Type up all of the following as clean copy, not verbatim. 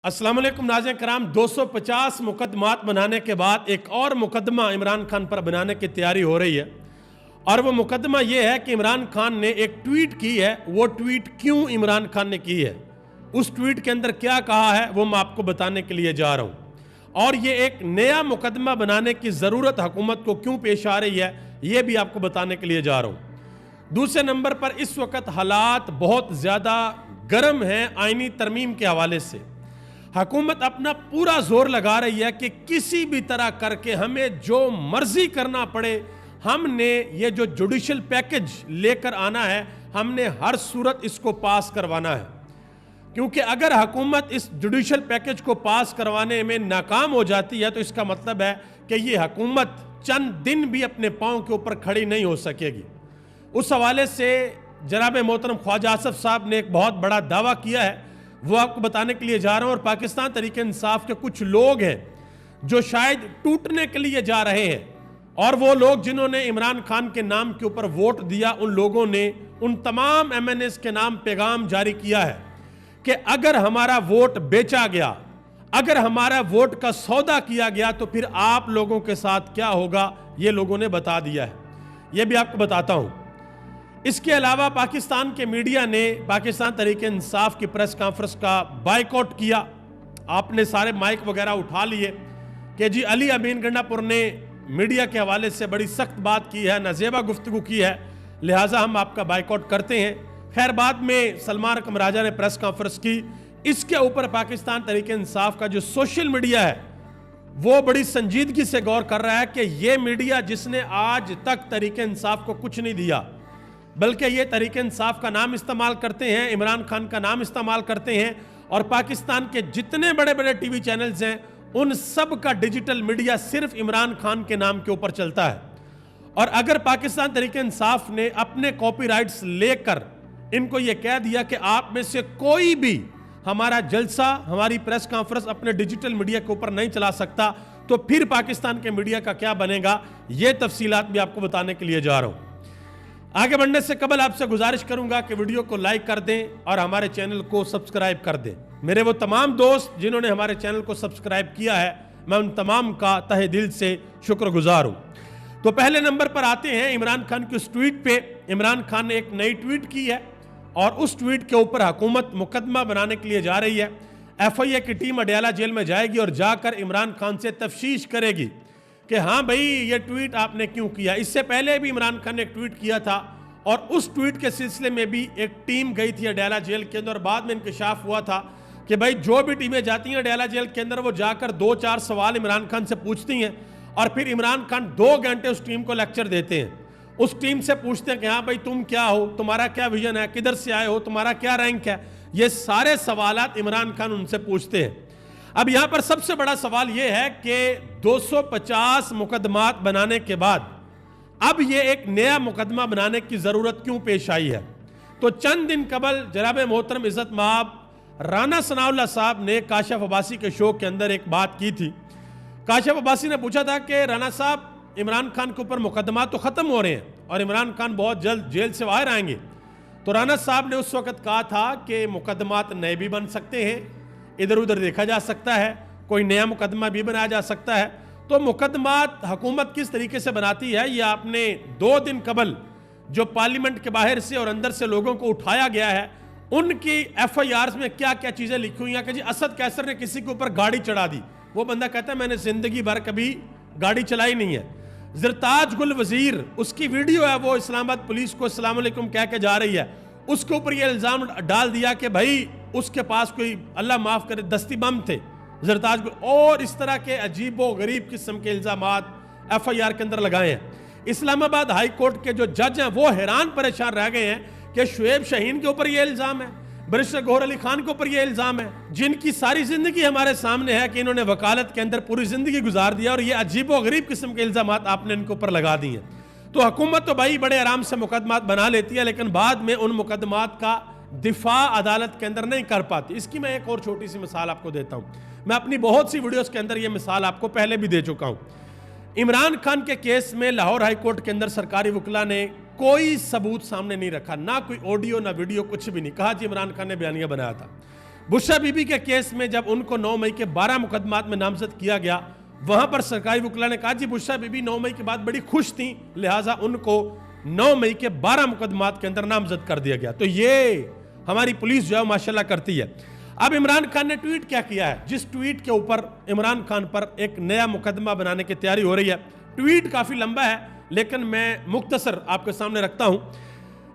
السلام علیکم ناظرین کرام، 250 مقدمات بنانے کے بعد ایک اور مقدمہ عمران خان پر بنانے کی تیاری ہو رہی ہے، اور وہ مقدمہ یہ ہے کہ عمران خان نے ایک ٹویٹ کی ہے۔ وہ ٹویٹ کیوں عمران خان نے کی ہے، اس ٹویٹ کے اندر کیا کہا ہے، وہ میں آپ کو بتانے کے لیے جا رہا ہوں، اور یہ ایک نیا مقدمہ بنانے کی ضرورت حکومت کو کیوں پیش آ رہی ہے، یہ بھی آپ کو بتانے کے لیے جا رہا ہوں۔ دوسرے نمبر پر اس وقت حالات بہت زیادہ گرم ہیں آئینی ترمیم کے حوالے سے۔ حکومت اپنا پورا زور لگا رہی ہے کہ کسی بھی طرح کر کے ہمیں جو مرضی کرنا پڑے، ہم نے یہ جو جوڈیشل پیکج لے کر آنا ہے، ہم نے ہر صورت اس کو پاس کروانا ہے، کیونکہ اگر حکومت اس جوڈیشل پیکج کو پاس کروانے میں ناکام ہو جاتی ہے تو اس کا مطلب ہے کہ یہ حکومت چند دن بھی اپنے پاؤں کے اوپر کھڑی نہیں ہو سکے گی۔ اس حوالے سے جناب محترم خواجہ آصف صاحب نے ایک بہت بڑا دعویٰ کیا ہے، وہ آپ کو بتانے کے لیے جا رہا ہوں، اور پاکستان تحریک انصاف کے کچھ لوگ ہیں جو شاید ٹوٹنے کے لیے جا رہے ہیں، اور وہ لوگ جنہوں نے عمران خان کے نام کے اوپر ووٹ دیا، ان لوگوں نے ان تمام ایم این ایز کے نام پیغام جاری کیا ہے کہ اگر ہمارا ووٹ بیچا گیا، اگر ہمارا ووٹ کا سودا کیا گیا تو پھر آپ لوگوں کے ساتھ کیا ہوگا، یہ لوگوں نے بتا دیا ہے۔ یہ بھی آپ کو بتاتا ہوں۔ اس کے علاوہ پاکستان کے میڈیا نے پاکستان تحریک انصاف کی پریس کانفرنس کا بائیکاٹ کیا۔ آپ نے سارے مائک وغیرہ اٹھا لیے کہ جی علی امین گنڈا پور نے میڈیا کے حوالے سے بڑی سخت بات کی ہے، نازیبہ گفتگو کی ہے، لہٰذا ہم آپ کا بائیکاٹ کرتے ہیں۔ خیر بعد میں سلمان اکرم راجہ نے پریس کانفرنس کی۔ اس کے اوپر پاکستان تحریک انصاف کا جو سوشل میڈیا ہے وہ بڑی سنجیدگی سے غور کر رہا ہے کہ یہ میڈیا جس نے آج تک تحریک انصاف کو کچھ نہیں دیا، بلکہ یہ تحریک انصاف کا نام استعمال کرتے ہیں، عمران خان کا نام استعمال کرتے ہیں، اور پاکستان کے جتنے بڑے بڑے ٹی وی چینلز ہیں ان سب کا ڈیجیٹل میڈیا صرف عمران خان کے نام کے اوپر چلتا ہے۔ اور اگر پاکستان تحریک انصاف نے اپنے کاپی رائٹس لے کر ان کو یہ کہہ دیا کہ آپ میں سے کوئی بھی ہمارا جلسہ، ہماری پریس کانفرنس اپنے ڈیجیٹل میڈیا کے اوپر نہیں چلا سکتا، تو پھر پاکستان کے میڈیا کا کیا بنے گا، یہ تفصیلات بھی آپ کو بتانے کے لیے جا رہا ہوں۔ آگے بڑھنے سے قبل آپ سے گزارش کروں گا کہ ویڈیو کو لائک کر دیں اور ہمارے چینل کو سبسکرائب کر دیں۔ میرے وہ تمام دوست جنہوں نے ہمارے چینل کو سبسکرائب کیا ہے، میں ان تمام کا تہہ دل سے شکر گزار ہوں۔ تو پہلے نمبر پر آتے ہیں عمران خان کی اس ٹویٹ پہ۔ عمران خان نے ایک نئی ٹویٹ کی ہے، اور اس ٹویٹ کے اوپر حکومت مقدمہ بنانے کے لیے جا رہی ہے۔ ایف آئی اے کی ٹیم اڈیالہ جیل میں جائے گی اور جا کر عمران خان سے تفتیش کرے گی کہ ہاں بھائی یہ ٹویٹ آپ نے کیوں کیا۔ اس سے پہلے بھی عمران خان نے ایک ٹویٹ کیا تھا، اور اس ٹویٹ کے سلسلے میں بھی ایک ٹیم گئی تھی اڈیالہ جیل کے اندر، اور بعد میں انکشاف ہوا تھا کہ بھائی جو بھی ٹیمیں جاتی ہیں اڈیالہ جیل کے اندر، وہ جا کر 2-4 سوال عمران خان سے پوچھتی ہیں، اور پھر عمران خان 2 گھنٹے اس ٹیم کو لیکچر دیتے ہیں۔ اس ٹیم سے پوچھتے ہیں کہ ہاں بھائی تم کیا ہو، تمہارا کیا ویژن ہے، کدھر سے آئے ہو، تمہارا کیا رینک ہے، یہ سارے سوالات عمران خان ان سے پوچھتے ہیں۔ اب یہاں پر سب سے بڑا سوال یہ ہے کہ 250 مقدمات بنانے کے بعد اب یہ ایک نیا مقدمہ بنانے کی ضرورت کیوں پیش آئی ہے۔ تو چند دن قبل جناب محترم عزت مآب رانا ثناء اللہ صاحب نے کاشف عباسی کے شو کے اندر ایک بات کی تھی۔ کاشف عباسی نے پوچھا تھا کہ رانا صاحب عمران خان کے اوپر مقدمات تو ختم ہو رہے ہیں اور عمران خان بہت جلد جیل سے باہر آئیں گے، تو رانا صاحب نے اس وقت کہا تھا کہ مقدمات نئے بھی بن سکتے ہیں، ادھر ادھر دیکھا جا سکتا ہے، کوئی نیا مقدمہ بھی بنایا جا سکتا ہے۔ تو مقدمات حکومت کس طریقے سے بناتی ہے، یہ آپ نے 2 دن قبل جو پارلیمنٹ کے باہر سے اور اندر سے لوگوں کو اٹھایا گیا ہے، ان کی ایف آئی آرز میں کیا کیا چیزیں لکھی ہوئی ہیں کہ جی اسد قیصر نے کسی کے اوپر گاڑی چڑھا دی، وہ بندہ کہتا ہے میں نے زندگی بھر کبھی گاڑی چلائی نہیں ہے۔ زرتاج گل وزیر، اس کی ویڈیو ہے، وہ اسلام آباد پولیس کو السلام علیکم کہہ کے جا رہی ہے، اس کے اوپر یہ الزام ڈال دیا کہ بھائی اس کے پاس کوئی اللہ معاف کرے دستی بم تھے زرتاج گل، اور اس طرح کے عجیب و غریب قسم کے الزامات ایف آئی آر کے اندر لگائے ہیں۔ اسلام آباد ہائی کورٹ کے جو جج ہیں وہ حیران پریشان رہ گئے ہیں کہ شعیب شاہین کے اوپر یہ الزام ہے، بیرسٹر گوہر علی خان کے اوپر یہ الزام ہے، جن کی ساری زندگی ہمارے سامنے ہے کہ انہوں نے وکالت کے اندر پوری زندگی گزار دیا، اور یہ عجیب و غریب قسم کے الزامات آپ نے ان کے اوپر لگا دی ہیں۔ تو حکومت تو بھائی بڑے آرام سے مقدمات بنا لیتی ہے، لیکن بعد میں ان مقدمات کا دفاع عدالت کے اندر نہیں کر پاتی۔ اس کی میں ایک اور چھوٹی سی مثال آپ کو دیتا ہوں، میں اپنی بہت سی ویڈیوز کے اندر یہ مثال آپ کو پہلے بھی دے چکا ہوں۔ عمران خان کے کیس میں لاہور ہائی کورٹ کے اندر سرکاری وکلا نے کوئی ثبوت سامنے نہیں رکھا، نہ کوئی آڈیو نہ ویڈیو، کچھ بھی نہیں، کہا جی عمران خان نے بیانیہ بنایا تھا۔ بشرا بی بی کے کیس میں جب ان کو 9 مئی کے 12 مقدمات میں نامزد کیا گیا، وہاں پر سرکاری وکلا نے کہا جی بشرا بی بی 9 مئی کے بعد بڑی خوش تھیں، لہٰذا ان کو 9 مئی کے 12 مقدمات کے اندر نامزد کر دیا گیا۔ تو یہ ہماری پولیس جو ہے ماشاءاللہ کرتی ہے۔ اب عمران خان نے ٹویٹ کیا کیا ہے، جس ٹویٹ کے اوپر عمران خان پر ایک نیا مقدمہ بنانے کی تیاری ہو رہی ہے۔ ٹویٹ کافی لمبا ہے لیکن میں مختصر آپ کے سامنے رکھتا ہوں۔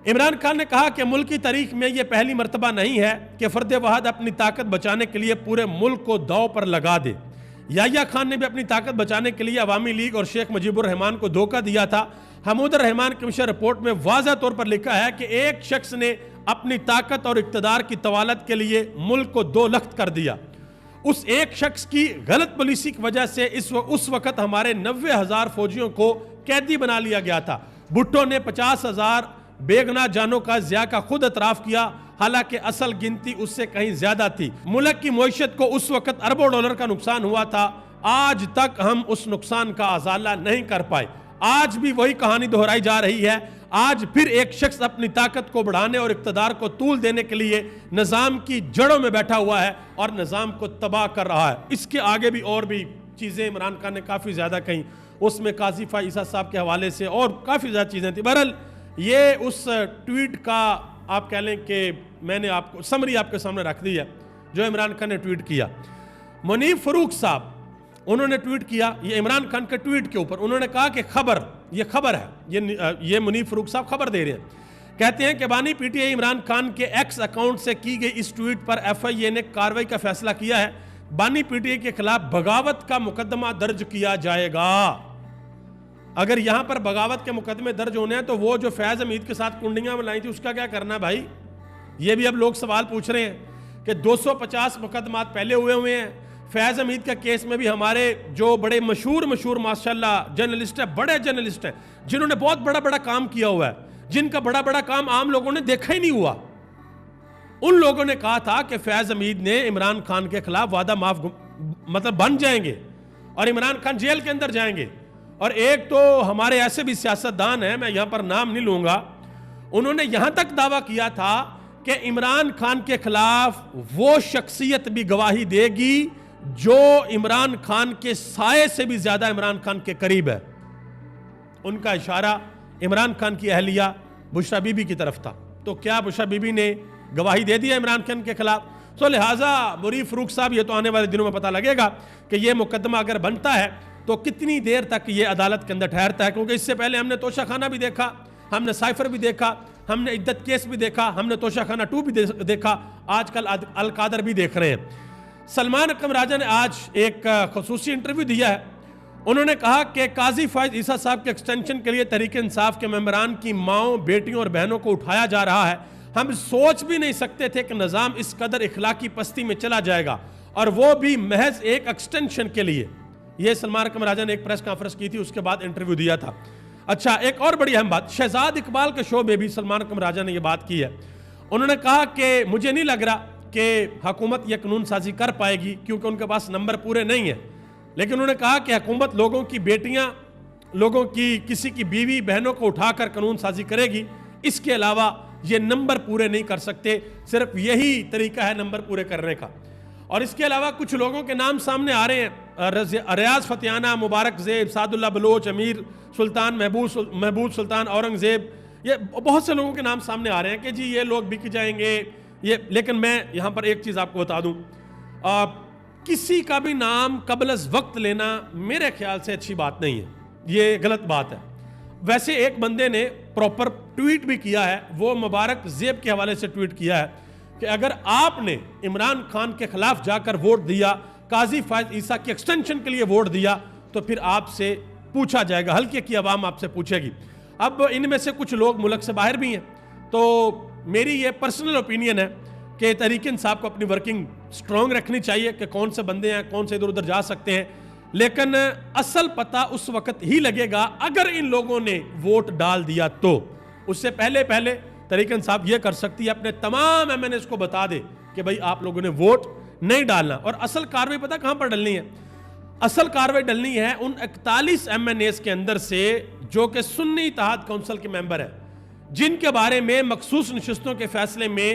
عمران خان نے کہا کہ ملک کی تاریخ میں یہ پہلی مرتبہ نہیں ہے کہ فرد واحد اپنی طاقت بچانے کے لیے پورے ملک کو داؤ پر لگا دے۔ یحییٰ خان نے بھی اپنی طاقت بچانے کے لیے عوامی لیگ اور شیخ مجیب الرحمان کو دھوکہ دیا تھا۔ حمود الرحمان کمیشن رپورٹ میں واضح طور پر لکھا ہے کہ ایک شخص نے اپنی طاقت اور اقتدار کی طوالت کے لیے ملک کو 2 لخت کر دیا۔ اس ایک شخص کی غلط پالیسی کی وجہ سے اس وقت ہمارے 90,000 فوجیوں کو قیدی بنا لیا گیا تھا۔ بھٹو نے 50,000 بے گناہ جانوں کا ضیاع کا خود اعتراف کیا، حالانکہ اصل گنتی اس سے کہیں زیادہ تھی۔ ملک کی معیشت کو اس وقت اربوں ڈالر کا نقصان ہوا تھا، آج تک ہم اس نقصان کا ازالہ نہیں کر پائے۔ آج بھی وہی کہانی دہرائی جا رہی ہے۔ آج پھر ایک شخص اپنی طاقت کو بڑھانے اور اقتدار کو طول دینے کے لیے نظام کی جڑوں میں بیٹھا ہوا ہے اور نظام کو تباہ کر رہا ہے۔ اس کے آگے بھی اور بھی چیزیں عمران خان نے کافی زیادہ کہیں، اس میں قاضی فائز عیسیٰ صاحب کے حوالے سے اور کافی زیادہ چیزیں تھیں۔ بہرحال یہ اس ٹویٹ کا آپ کہہ لیں کہ میں نے آپ کو سمری آپ کے سامنے رکھ دی ہے جو عمران خان نے ٹویٹ کیا۔ منیب فروخ صاحب انہوں نے ٹویٹ کیا، یہ عمران خان کے ٹویٹ کے اوپر انہوں نے کہا کہ یہ خبر ہے، یہ منیب فروخ صاحب خبر دے رہے ہیں، کہتے ہیں کہ بانی P T I Imran Khan کے ایکس اکاؤنٹ سے کی گئی اس ٹویٹ پر ایف آئی اے نے کارروائی کا فیصلہ کیا ہے۔ بانی پی ٹی آئی کے خلاف بغاوت کا مقدمہ درج کیا جائے گا۔ اگر یہاں پر بغاوت کے مقدمے درج ہونے ہیں تو وہ جو فیض حمید کے ساتھ کنڈیاں ملائی تھی اس کا کیا کرنا بھائی؟ یہ بھی اب لوگ سوال پوچھ رہے ہیں کہ 250 مقدمات پہلے ہوئے ہیں۔ فیض حمید کا کیس میں بھی ہمارے جو بڑے مشہور ماشاءاللہ جرنلسٹ ہیں، بڑے جرنلسٹ ہیں جنہوں نے بہت بڑا کام کیا ہوا ہے، جن کا بڑا کام عام لوگوں نے دیکھا ہی نہیں ہوا، ان لوگوں نے کہا تھا کہ فیض حمید نے عمران خان کے خلاف وعدہ معاف بن جائیں گے اور عمران خان جیل کے اندر جائیں گے۔ اور ایک تو ہمارے ایسے بھی سیاستدان ہیں، میں یہاں پر نام نہیں لوں گا، انہوں نے یہاں تک دعویٰ کیا تھا کہ عمران خان کے خلاف وہ شخصیت بھی گواہی دے گی جو عمران خان کے سائے سے بھی زیادہ عمران خان کے قریب ہے۔ ان کا اشارہ عمران خان کی اہلیہ بشرا بی بی کی طرف تھا۔ تو کیا بشرا بی بی نے گواہی دے دیا عمران خان کے خلاف؟ تو لہٰذا منیب فروخ صاحب یہ تو آنے والے دنوں میں پتہ لگے گا کہ یہ مقدمہ اگر بنتا ہے تو کتنی دیر تک یہ عدالت کے اندر ٹھہرتا ہے، کیونکہ اس سے پہلے ہم نے توشہ خانہ بھی دیکھا، ہم نے سائفر بھی دیکھا، ہم نے عدت کیس بھی دیکھا، ہم نے توشہ خانہ 2 بھی دیکھا، آج کل القادر بھی دیکھ رہے ہیں۔ سلمان اکرم راجہ نے آج ایک خصوصی انٹرویو دیا ہے، انہوں نے کہا کہ قاضی فائز عیسیٰ صاحب کے ایکسٹینشن کے لیے تحریک انصاف کے ممبران کی ماؤں، بیٹیوں اور بہنوں کو اٹھایا جا رہا ہے۔ ہم سوچ بھی نہیں سکتے تھے کہ نظام اس قدر اخلاقی پستی میں چلا جائے گا، اور وہ بھی محض ایک ایکسٹینشن کے لیے۔ یہ سلمان اکرم راجہ نے ایک پریس کانفرنس کی تھی، اس کے بعد انٹرویو دیا تھا۔ اچھا، ایک اور بڑی اہم بات، شہزاد اقبال کے شو میں بھی سلمان اکرم راجہ نے یہ بات کی ہے۔ انہوں نے کہا کہ مجھے نہیں لگ رہا کہ حکومت یہ قانون سازی کر پائے گی کیونکہ ان کے پاس نمبر پورے نہیں ہیں، لیکن انہوں نے کہا کہ حکومت لوگوں کی بیٹیاں، لوگوں کی کسی کی بیوی بہنوں کو اٹھا کر قانون سازی کرے گی، اس کے علاوہ یہ نمبر پورے نہیں کر سکتے، صرف یہی طریقہ ہے نمبر پورے کرنے کا۔ اور اس کے علاوہ کچھ لوگوں کے نام سامنے آ رہے ہیں، ریاض فتیانہ، مبارک زیب، سعد اللہ بلوچ، امیر سلطان، محبوب سلطان اورنگزیب، یہ بہت سے لوگوں کے نام سامنے آ رہے ہیں کہ جی یہ لوگ بک جائیں گے یہ۔ لیکن میں یہاں پر ایک چیز آپ کو بتا دوں، کسی کا بھی نام قبل از وقت لینا میرے خیال سے اچھی بات نہیں ہے، یہ غلط بات ہے۔ ویسے ایک بندے نے پراپر ٹویٹ بھی کیا ہے، وہ مبارک زیب کے حوالے سے ٹویٹ کیا ہے کہ اگر آپ نے عمران خان کے خلاف جا کر ووٹ دیا، قاضی فائز عیسیٰ کی ایکسٹینشن کے لیے ووٹ دیا، تو پھر آپ سے پوچھا جائے گا، حلقے کی عوام آپ سے پوچھے گی۔ اب ان میں سے کچھ لوگ ملک سے باہر بھی ہیں، تو میری یہ پرسنل اوپینین ہے کہ تحریک انصاف کو اپنی ورکنگ سٹرونگ رکھنی چاہیے کہ کون سے بندے ہیں، کون سے ادھر ادھر جا سکتے ہیں، لیکن اصل پتہ اس وقت ہی لگے گا اگر ان لوگوں نے ووٹ ڈال دیا تو۔ اس سے پہلے تحریک انصاف یہ کر سکتی ہے، اپنے تمام ایم این ایز کو بتا دے کہ بھائی آپ لوگوں نے ووٹ نہیں ڈالنا۔ اور اصل کاروائی پتہ کہاں پر ڈلنی ہے؟ اصل کاروائی ڈلنی ہے ان 41 ایم این ایز کے اندر سے جو کہ سنی اتحاد کونسل کے ممبر ہیں، جن کے بارے میں مخصوص نشستوں کے فیصلے میں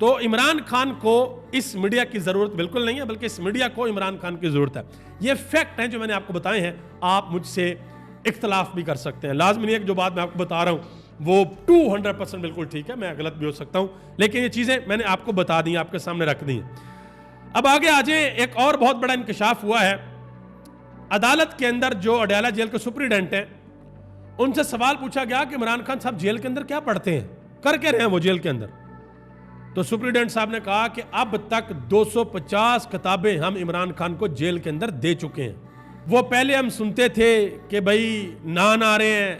تو عمران خان کو اس میڈیا کی ضرورت بالکل نہیں ہے، بلکہ اس میڈیا کو عمران خان کی ضرورت ہے. یہ فیکٹ ہیں جو میں نے آپ کو بتائے ہیں. آپ مجھ سے اختلاف بھی کر سکتے ہیں، لازمی نہیں ہے کہ جو بات میں آپ کو بتا رہا ہوں وہ 200% بالکل ٹھیک ہے، میں غلط بھی ہو سکتا ہوں، لیکن یہ چیزیں میں نے آپ کو بتا دی ہیں، آپ کے سامنے رکھ دی ہیں. اب آگے آ جائیں. ایک اور بہت بڑا انکشاف ہوا ہے. عدالت کے اندر جو اڈیالہ جیل کے سپریڈنٹ ہیں ان سے سوال پوچھا گیا کہ عمران خان صاحب جیل کے اندر کیا پڑھتے ہیں، کر کے رہے ہیں وہ جیل کے اندر. تو سپریڈنٹ صاحب نے کہا کہ اب تک 250 کتابیں ہم عمران خان کو جیل کے اندر دے چکے ہیں. وہ پہلے ہم سنتے تھے کہ بھائی نان آ رہے ہیں،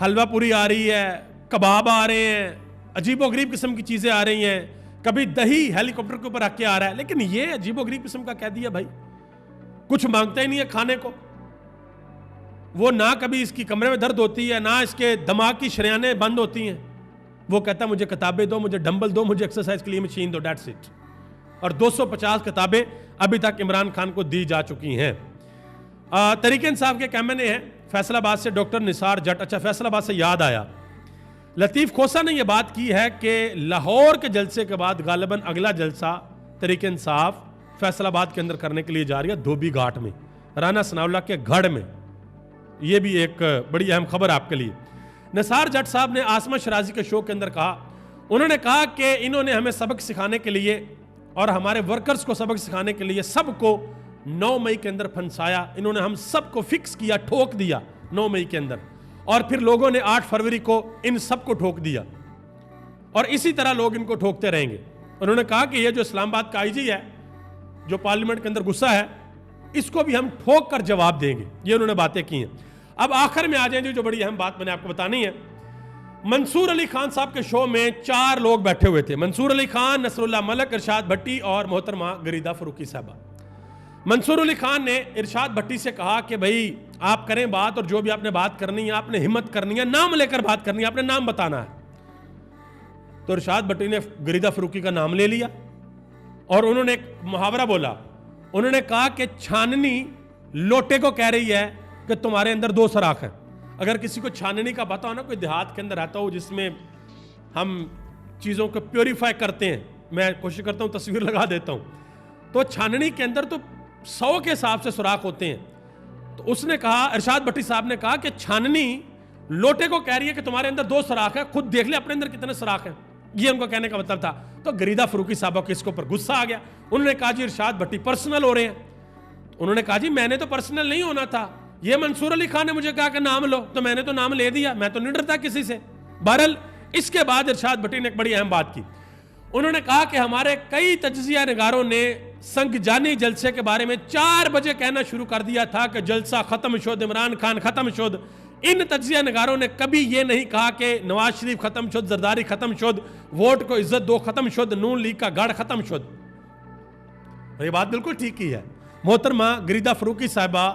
حلوہ پوری آ رہی ہے، کباب آ رہے ہیں، عجیب و غریب قسم کی چیزیں آ رہی ہیں، کبھی دہی ہیلی کاپٹر کے اوپر رکھ کے آ رہا ہے. لیکن یہ عجیب و غریب قسم کا کہہ دیا بھائی، کچھ مانگتا ہی نہیں ہے کھانے کو. وہ نہ کبھی اس کی کمرے میں درد ہوتی ہے، نہ اس کے دماغ کی شریانیں بند ہوتی ہیں. وہ کہتا ہے مجھے کتابیں دو، مجھے ڈمبل دو، مجھے ایکسرسائز کے لیے مشین دو، دیٹس اٹ. اور 250 کتابیں ابھی تک عمران خان کو دی جا چکی ہیں. تحریک انصاف کے کیمنے ہیں فیصل آباد سے ڈاکٹر نثار جٹ. اچھا، فیصل آباد سے یاد آیا، لطیف کھوسہ نے یہ بات کی ہے کہ لاہور کے جلسے کے بعد غالباً اگلا جلسہ تحریک انصاف فیصل آباد کے اندر کرنے کے لیے جا رہی ہے، دھوبی گھاٹ میں، رانا ثناءاللہ کے گھڑ میں. یہ بھی ایک بڑی اہم خبر آپ کے لیے. نثار جٹ صاحب نے آسمہ شرازی کے شو کے اندر کہا، انہوں نے کہا کہ انہوں نے ہمیں سبق سکھانے کے لیے اور ہمارے ورکرز کو سبق سکھانے کے لیے سب کو 9 مئی کے اندر پھنسایا. انہوں نے ہم سب کو فکس کیا، ٹھوک دیا 9 مئی کے اندر، اور پھر لوگوں نے 8 فروری کو ان سب کو ٹھوک دیا، اور اسی طرح لوگ ان کو ٹھوکتے رہیں گے. انہوں نے کہا کہ یہ جو اسلام آباد کا آئی جی ہے جو پارلیمنٹ کے اندر غصہ ہے، اس کو بھی ہم ٹھوک کر جواب دیں گے. یہ انہوں نے باتیں کی ہیں. اب آخر میں آ جائیں جو بڑی اہم بات میں نے آپ کو بتانی ہے. منصور علی خان صاحب کے شو میں 4 لوگ بیٹھے ہوئے تھے، منصور علی خان، نصر اللہ ملک، ارشاد بھٹی اور محترمہ غریدہ فروقی صاحبہ. منصور علی خان نے ارشاد بھٹی سے کہا کہ بھائی آپ کریں بات، اور جو بھی آپ نے بات کرنی ہے آپ نے ہمت کرنی ہے، نام لے کر بات کرنی ہے، آپ نے نام بتانا ہے. تو ارشاد بھٹی نے غریدہ فروقی کا نام لے لیا اور انہوں نے ایک محاورہ بولا. انہوں نے کہا کہ چھاننی لوٹے کو کہہ رہی ہے کہ تمہارے اندر 2 سوراخ ہیں. اگر کسی کو چھاننی کا پتہ ہو نا، کوئی دیہات کے اندر رہتا ہو جس میں ہم چیزوں کو پیوریفائی کرتے ہیں، میں کوشش کرتا ہوں تصویر لگا دیتا ہوں، تو چھاننی کے اندر تو 100 کے حساب سے سوراخ ہوتے ہیں. تو اس نے کہا، ارشاد بھٹی صاحب نے کہا کہ چھاننی لوٹے کو کہہ رہی ہے کہ تمہارے اندر 2 سوراخ ہیں، خود دیکھ لے اپنے اندر کتنے سوراخ ہیں. یہ ان کو کہنے کا مطلب تھا. تو غریدہ فروقی صاحبہ کو اس کے اوپر غصہ آ گیا. انہوں نے کہا جی ارشاد بھٹی پرسنل ہو رہے ہیں. انہوں نے کہا جی میں نے تو پرسنل نہیں ہونا تھا، یہ منصور علی خان نے مجھے کہا کہ نام لو تو میں نے تو نام لے دیا، میں تو نہیں ڈرتا کسی سے. بہرحال اس کے بعد ارشاد بھٹی نے ایک بڑی اہم بات کی. انہوں نے کہا کہ ہمارے کئی تجزیہ نگاروں نے سنگجانی جلسے کے بارے میں 4 بجے کہنا شروع کر دیا تھا کہ جلسہ ختم شد، عمران خان ختم شد. ان تجزیہ نگاروں نے کبھی یہ نہیں کہا کہ نواز شریف ختم شد، زرداری ختم شد، ووٹ کو عزت دو ختم شد، نون لیگ کا گڑھ ختم شد. یہ بات بالکل ٹھیک کی ہے. محترمہ غریدہ فروقی صاحبہ،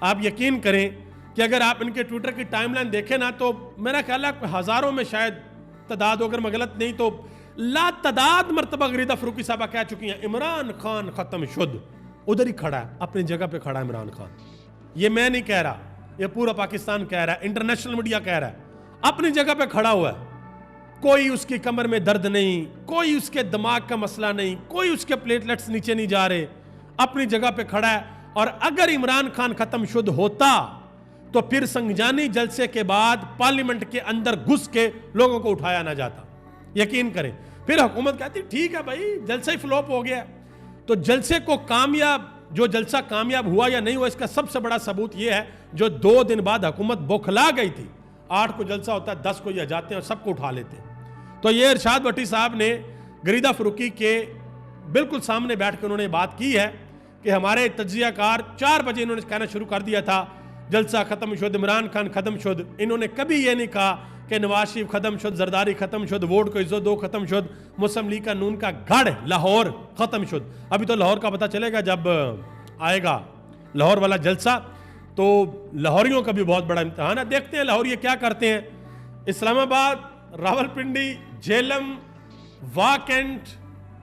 آپ یقین کریں کہ اگر آپ ان کے ٹویٹر کی ٹائم لائن دیکھیں نا تو میرا خیال ہے ہزاروں میں شاید تعداد، اگر میں غلط نہیں تو لا تعداد مرتبہ غریدہ فروقی صاحبہ کہہ چکی ہیں عمران خان ختم شد. ادھر ہی کھڑا ہے، اپنی جگہ پہ کھڑا ہے عمران خان. یہ میں نہیں کہہ رہا، یہ پورا پاکستان کہہ رہا ہے، انٹرنیشنل میڈیا کہہ رہا ہے. اپنی جگہ پہ کھڑا ہوا ہے، کوئی اس کی کمر میں درد نہیں، کوئی اس کے دماغ کا مسئلہ نہیں، کوئی اس کے پلیٹلیٹس نیچے نہیں جا رہے، اپنی جگہ پہ کھڑا ہے. اور اگر عمران خان ختم شد ہوتا تو پھر سنگجانی جلسے کے بعد پارلیمنٹ کے اندر گھس کے لوگوں کو اٹھایا نہ جاتا. یقین کریں. پھر حکومت کہتی ٹھیک ہے بھائی جلسہ ہی فلوپ ہو گیا. تو جلسے کو جو جلسہ کامیاب ہوا یا نہیں ہوا، اس کا سب سے بڑا ثبوت یہ ہے جو 2 دن بعد حکومت بوکھلا گئی تھی. 8 کو جلسہ ہوتا ہے، 10 کو یہ جاتے ہیں اور سب کو اٹھا لیتے ہیں. تو یہ ارشاد بھٹی صاحب نے غریدہ فروقی کے بالکل سامنے بیٹھ کے انہوں نے بات کی ہے کہ ہمارے تجزیہ کار 4 بجے انہوں نے کہنا شروع کر دیا تھا جلسہ ختم شد، عمران خان ختم شد. انہوں نے کبھی یہ نہیں کہا کہ نواز شریف ختم شد، زرداری ختم شد، ووٹ کو عزت دو ختم شد، مسلم لیگ کا نون کا گڑھ لاہور ختم شد. ابھی تو لاہور کا پتہ چلے گا جب آئے گا لاہور والا جلسہ، تو لاہوریوں کا بھی بہت بڑا امتحان ہے. دیکھتے ہیں لاہور یہ کیا کرتے ہیں. اسلام آباد، راولپنڈی، جہلم، واکنٹ،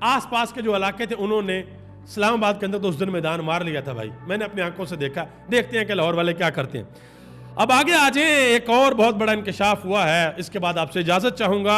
آس پاس کے جو علاقے تھے انہوں نے اسلام آباد کے اندر تو اس دن میدان مار لیا تھا بھائی. میں نے اپنی آنکھوں سے دیکھا. دیکھتے ہیں کہ لاہور والے کیا کرتے ہیں. اب آگے آ جائیں. ایک اور بہت بڑا انکشاف ہوا ہے، اس کے بعد آپ سے اجازت چاہوں گا.